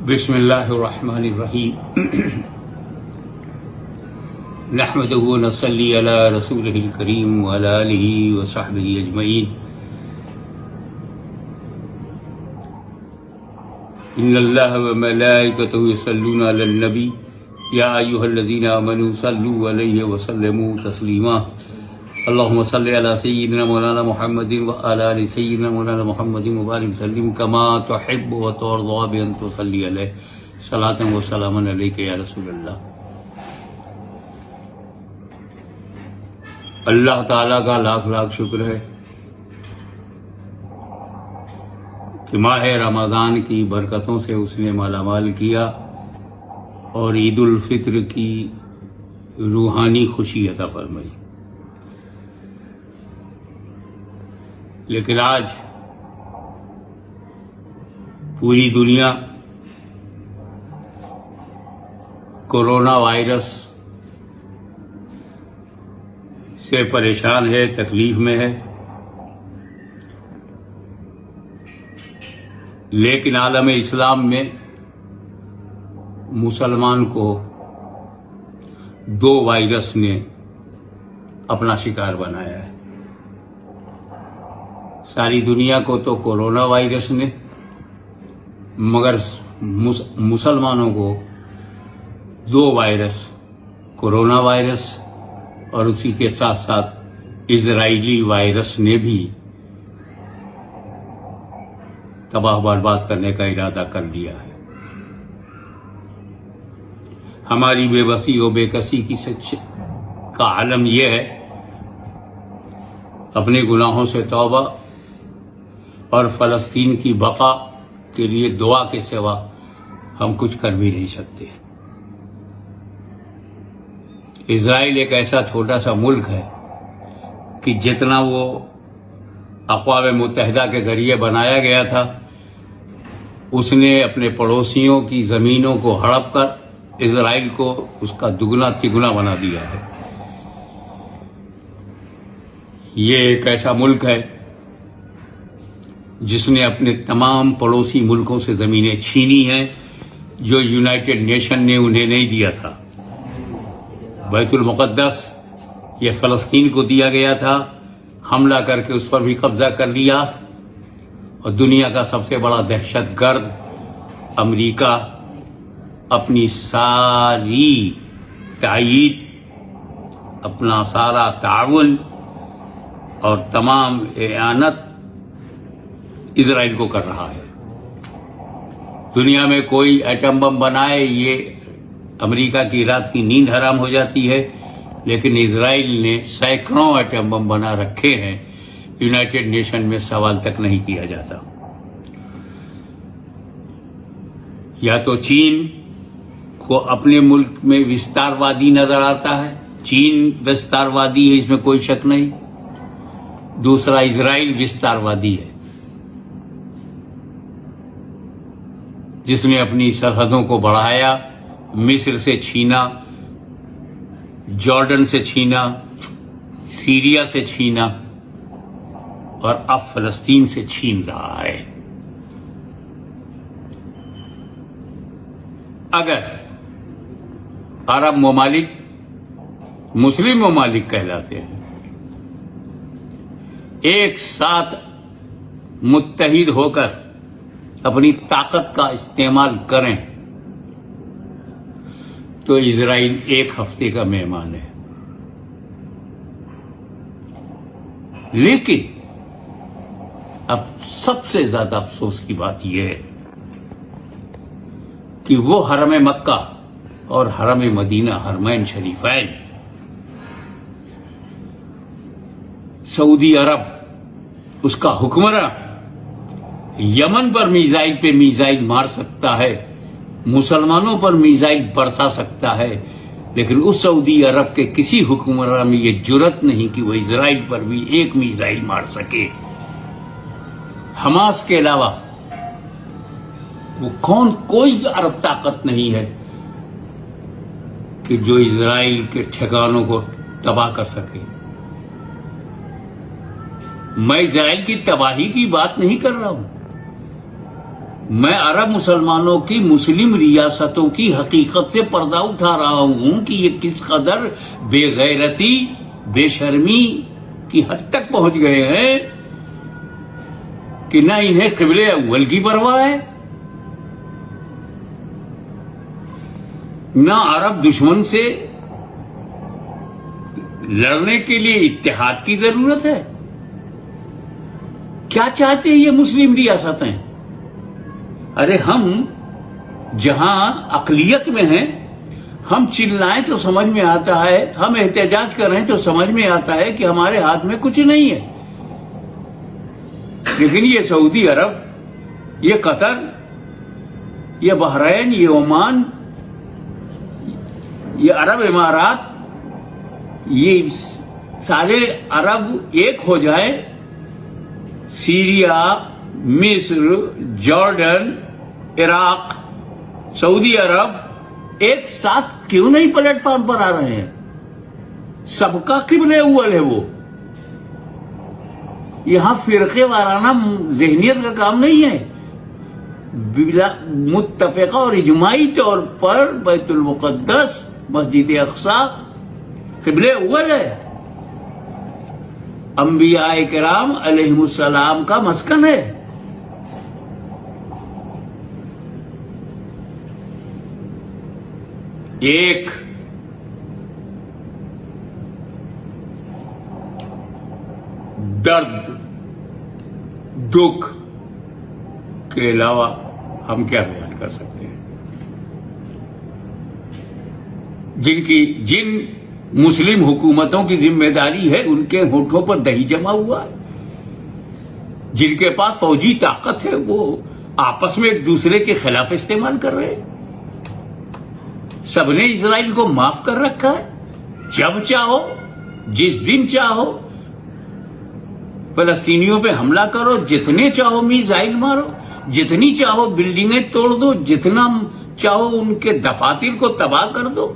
بسم اللہ الرحمن الرحیم نحمدہ ونصلی علی رسولہ الکریم وعلی آلہ وصحبہ اجمعین ان اللہ وملائکتہ یصلون علی النبی یا ایھا الذین آمنوا صلوا علیہ وسلموا تسلیما اللہم صلی علی سیدنا مولانا محمد وعلی آل سیدنا مولانا محمد وبارک وسلم کما تحب وترضى بأن تصلی علیہ صلاۃ وسلاما علیک یا رسول اللہ۔ اللہ تعالیٰ کا لاکھ لاکھ شکر ہے کہ ماہ رمضان کی برکتوں سے اس نے مالا مال کیا اور عید الفطر کی روحانی خوشی عطا فرمائی۔ لیکن آج پوری دنیا کورونا وائرس سے پریشان ہے، تکلیف میں ہے، لیکن عالم اسلام میں مسلمان کو دو وائرس نے اپنا شکار بنایا ہے۔ ساری دنیا کو تو کورونا وائرس نے، مگر مسلمانوں کو دو وائرس، کورونا وائرس اور اسی کے ساتھ ساتھ اسرائیلی وائرس نے بھی تباہ برباد کرنے کا ارادہ کر لیا ہے۔ ہماری بے بسی و بے کسی کی کا عالم یہ ہے، اپنے گناہوں سے توبہ اور فلسطین کی بقا کے لیے دعا کے سوا ہم کچھ کر بھی نہیں سکتے۔ اسرائیل ایک ایسا چھوٹا سا ملک ہے کہ جتنا وہ اقوام متحدہ کے ذریعے بنایا گیا تھا، اس نے اپنے پڑوسیوں کی زمینوں کو ہڑپ کر اسرائیل کو اس کا دگنا تگنا بنا دیا ہے۔ یہ ایک ایسا ملک ہے جس نے اپنے تمام پڑوسی ملکوں سے زمینیں چھینی ہیں جو یونائٹڈ نیشن نے انہیں نہیں دیا تھا۔ بیت المقدس یہ فلسطین کو دیا گیا تھا، حملہ کر کے اس پر بھی قبضہ کر لیا، اور دنیا کا سب سے بڑا دہشت گرد امریکہ اپنی ساری تائید، اپنا سارا تعاون اور تمام اعانت اسرائیل کو کر رہا ہے۔ دنیا میں کوئی ایٹم بم بنائے، یہ امریکہ کی رات کی نیند حرام ہو جاتی ہے، لیکن اسرائیل نے سینکڑوں ایٹم بم بنا رکھے ہیں، یونائٹڈ نیشن میں سوال تک نہیں کیا جاتا۔ یا تو چین کو اپنے ملک میں وستار وادی نظر آتا ہے، چین وستار وادی ہے، اس میں کوئی شک نہیں۔ دوسرا اسرائیل وستار وادی ہے، جس نے اپنی سرحدوں کو بڑھایا، مصر سے چھینا، جارڈن سے چھینا، سیریا سے چھینا، اور اب فلسطین سے چھین رہا ہے۔ اگر عرب ممالک مسلم ممالک کہلاتے ہیں، ایک ساتھ متحد ہو کر اپنی طاقت کا استعمال کریں تو اسرائیل ایک ہفتے کا مہمان ہے۔ لیکن اب سب سے زیادہ افسوس کی بات یہ ہے کہ وہ حرم مکہ اور حرم مدینہ، حرمین شریفین، سعودی عرب اس کا حکمراں یمن پر میزائل پہ میزائل مار سکتا ہے، مسلمانوں پر میزائل برسا سکتا ہے، لیکن اس سعودی عرب کے کسی حکمراں میں یہ جرت نہیں کہ وہ اسرائیل پر بھی ایک میزائل مار سکے۔ حماس کے علاوہ وہ کوئی عرب طاقت نہیں ہے کہ جو اسرائیل کے ٹھکانوں کو تباہ کر سکے۔ میں اسرائیل کی تباہی کی بات نہیں کر رہا ہوں، میں عرب مسلمانوں کی مسلم ریاستوں کی حقیقت سے پردہ اٹھا رہا ہوں کہ یہ کس قدر بے غیرتی بے شرمی کی حد تک پہنچ گئے ہیں کہ نہ انہیں قبل اول کی پرواہ ہے، نہ عرب دشمن سے لڑنے کے لیے اتحاد کی ضرورت ہے۔ کیا چاہتے ہیں یہ مسلم ریاستیں؟ ارے ہم جہاں اقلیت میں ہیں، ہم چلائیں تو سمجھ میں آتا ہے، ہم احتجاج کریں تو سمجھ میں آتا ہے کہ ہمارے ہاتھ میں کچھ نہیں ہے، لیکن یہ سعودی عرب، یہ قطر، یہ بحرین، یہ عمان، یہ عرب امارات، یہ سارے عرب ایک ہو جائے، سیریا، مصر، جارڈن، عراق، سعودی عرب ایک ساتھ کیوں نہیں پلیٹ فارم پر آ رہے ہیں؟ سب کا قبلہ اول ہے وہ۔ یہاں فرقے وارانہ ذہنیت کا کام نہیں ہے، متفقہ اور اجماعی طور پر بیت المقدس، مسجد اقصی قبلہ اول ہے، انبیاء کرام علیہم السلام کا مسکن ہے۔ ایک درد دکھ کے علاوہ ہم کیا بیان کر سکتے ہیں؟ جن مسلم حکومتوں کی ذمہ داری ہے ان کے ہونٹوں پر دہی جمع ہوا ہے، جن کے پاس فوجی طاقت ہے وہ آپس میں ایک دوسرے کے خلاف استعمال کر رہے ہیں۔ سب نے اسرائیل کو معاف کر رکھا ہے، جب چاہو جس دن چاہو فلسطینیوں پہ حملہ کرو، جتنے چاہو میزائل مارو، جتنی چاہو بلڈنگیں توڑ دو، جتنا چاہو ان کے دفاتر کو تباہ کر دو۔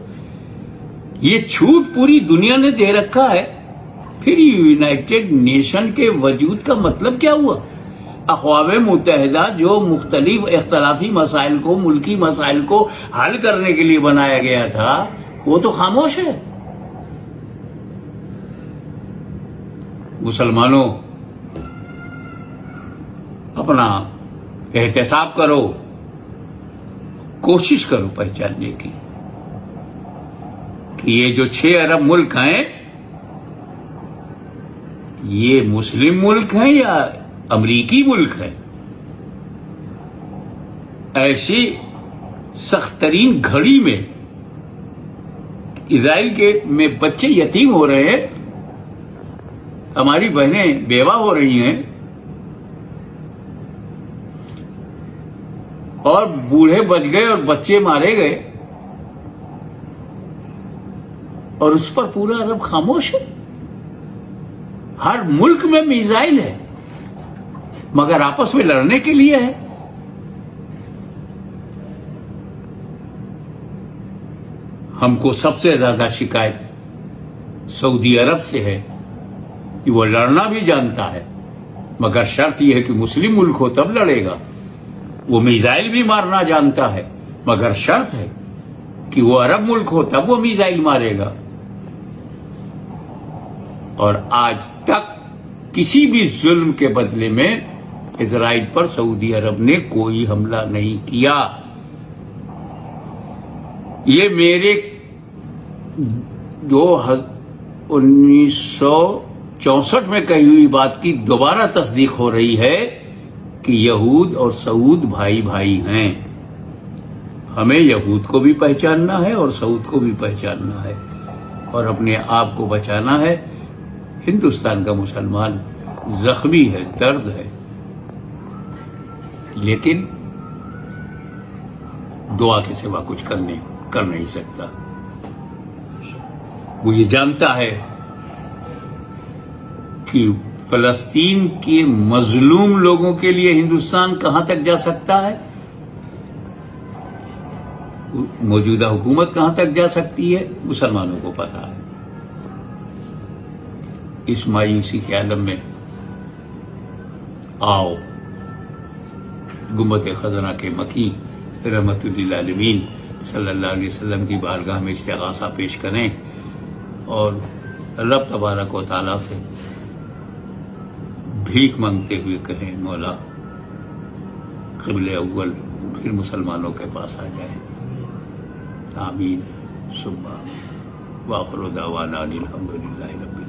یہ چھوٹ پوری دنیا نے دے رکھا ہے، پھر یونائٹڈ نیشن کے وجود کا مطلب کیا ہوا؟ اقوام متحدہ جو مختلف اختلافی مسائل کو، ملکی مسائل کو حل کرنے کے لیے بنایا گیا تھا، وہ تو خاموش ہے۔ مسلمانوں، اپنا احتساب کرو، کوشش کرو پہچاننے کی کہ یہ جو 6 ارب ملک ہیں، یہ مسلم ملک ہیں یا امریکی ملک ہیں؟ ایسی سخت ترین گھڑی میں اسرائیل کے میں بچے یتیم ہو رہے ہیں، ہماری بہنیں بیوہ ہو رہی ہیں، اور بوڑھے بچ گئے اور بچے مارے گئے، اور اس پر پورا عرب خاموش ہے۔ ہر ملک میں میزائل ہے، مگر آپس میں لڑنے کے لیے ہے۔ ہم کو سب سے زیادہ شکایت سعودی عرب سے ہے کہ وہ لڑنا بھی جانتا ہے، مگر شرط یہ ہے کہ مسلم ملک ہو تب لڑے گا۔ وہ میزائل بھی مارنا جانتا ہے، مگر شرط ہے کہ وہ عرب ملک ہو تب وہ میزائل مارے گا۔ اور آج تک کسی بھی ظلم کے بدلے میں اسرائیل پر سعودی عرب نے کوئی حملہ نہیں کیا۔ یہ میرے 1964 میں کہی ہوئی بات کی دوبارہ تصدیق ہو رہی ہے کہ یہود اور سعود بھائی بھائی ہیں۔ ہمیں یہود کو بھی پہچاننا ہے اور سعود کو بھی پہچاننا ہے، اور اپنے آپ کو بچانا ہے۔ ہندوستان کا مسلمان زخمی ہے، درد ہے، لیکن دعا کے سوا کچھ کر نہیں سکتا۔ وہ یہ جانتا ہے کہ فلسطین کے مظلوم لوگوں کے لیے ہندوستان کہاں تک جا سکتا ہے، موجودہ حکومت کہاں تک جا سکتی ہے، مسلمانوں کو پتا ہے۔ اس مایوسی کے عالم میں آؤ گنبد خزنہ کے مکی رحمت للعالمین صلی اللہ علیہ وسلم کی بارگاہ میں استغاثہ پیش کریں اور رب تبارک و تعالیٰ سے بھیک مانگتے ہوئے کہیں مولا قبل اول پھر مسلمانوں کے پاس آ جائے. آمین ثم آمین. وآخر دعوانا الحمد للہ رب